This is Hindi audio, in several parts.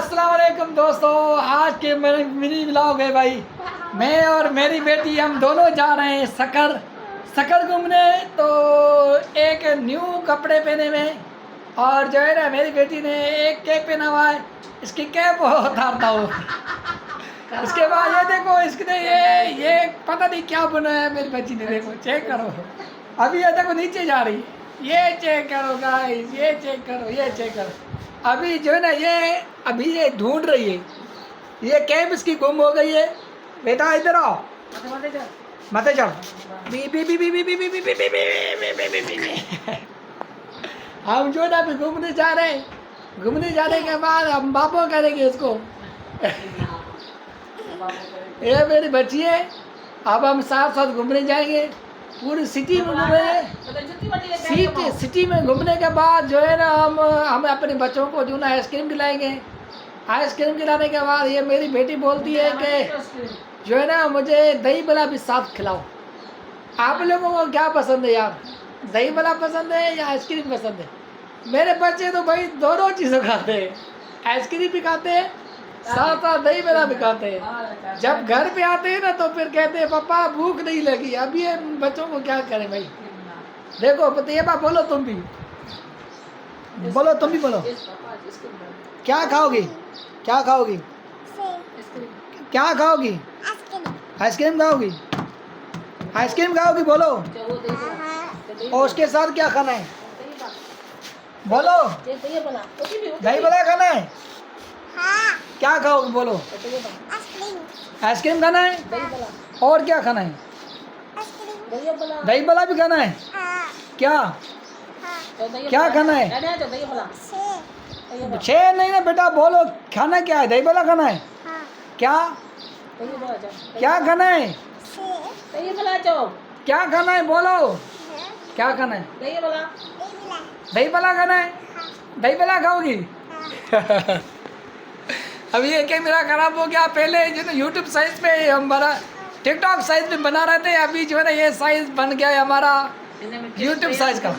अस्सलाम वालेकुम दोस्तों, आज के मेरे मिनी व्लॉग है भाई। मैं और मेरी बेटी हम दोनों जा रहे हैं सकर घूमने। तो एक न्यू कपड़े पहने में और जो है ना मेरी बेटी ने एक कैप पहना हुआ है, इसकी कैप उतारता हूँ। उसके बाद ये देखो इसने ये पता नहीं क्या बनाया है मेरी बच्ची ने, देखो चेक करो। अभी ये देखो नीचे जा रही है, ये चेक करो गाइस, ये चेक करो, ये चेक करो। अभी जो है ना अभी ये ढूंढ रही है, ये कैप इसकी गुम हो गई है। बेटा इधर आओ, मत जाओ। बी बी बी बी बी बी बी बी बी बी बी बी बी बी। हम जो है ना अभी घूमने जा रहे हैं। घूमने जाने के बाद हम बापो करेंगे उसको। ये मेरी बच्ची है। अब हम साथ साथ घूमने जाएंगे, पूरी सिटी में घूमेंगे। सिटी में घूमने के बाद जो है ना हम अपने बच्चों को जो ना आइसक्रीम खिलाएंगे। आइसक्रीम खिलाने के बाद ये मेरी बेटी बोलती है कि जो है ना मुझे दही बड़ा भी साथ खिलाओ। आप लोगों को क्या पसंद है यार, दही बड़ा पसंद है या आइसक्रीम पसंद है? मेरे बच्चे तो भाई दोनों चीज़ें खाते हैं, आइसक्रीम भी खाते हैं, साथ साथ दही बड़ा भी खाते हैं। जब घर पे आते हैं ना तो फिर कहते हैं पापा भूख नहीं लगी। अब ये बच्चों को क्या करें भाई। देखो पतिया बोलो, तुम भी बोलो, तुम भी बोलो। क्या खाओगी, क्या खाओगी, क्या खाओगी? आइसक्रीम खाओगी, आइसक्रीम खाओगी बोलो। और उसके साथ क्या खाना है बोलो? दही बड़ा खाना है। क्या खाओगे बोलो? आइसक्रीम खाना है। और क्या खाना है? दही बड़ा भी खाना है। क्या क्या खाना है? छः नहीं ना बेटा, बोलो खाना क्या है? दही बड़ा खाना है। क्या क्या खाना है? क्या खाना है बोलो? क्या खाना है? दही बड़ा खाना है। दही बड़ा खाओगी? अब ये कैमरा खराब हो गया। पहले जो ना यूट्यूब साइज पे हमारा टिकटॉक साइज में बना रहे थे, अभी जो है ना ये साइज बन गया है हमारा यूट्यूब साइज का।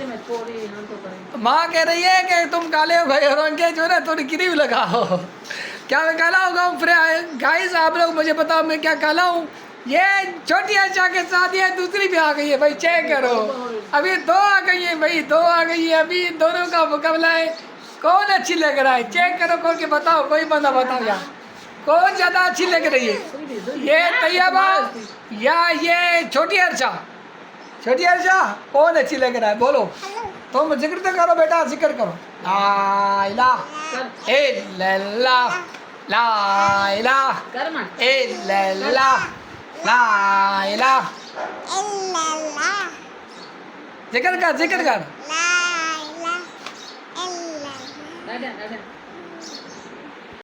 माँ कह रही है कि तुम काले हो गए और उनके जो है ना थोड़ी क्रीम लगाओ। क्या मैं काला हो गया? फिर गाइस आप लोग मुझे बताओ मैं क्या काला हूँ? ये छोटी अच्छा के साथ ये दूसरी भी आ गई है भाई, चेक करो। अभी दो आ गई है भाई, दो आ गई है। अभी दोनों का मुकाबला है, कौन अच्छी लग रहा है? चेक करो, खोल के बताओ, कोई बंदा बताओ यार कौन ज़्यादा अच्छी लग रही है, ये तैयबा या ये छोटी अर्चा? छोटी अर्चा कौन अच्छी लग रहा है बोलो? तुम जिक्र तो करो बेटा, जिक्र करो। ला इलाहा इल्लल्लाह, ला इलाहा इल्लल्लाह, ला इलाहा इल्लल्लाह। जिक्र कर, जिक्र कर।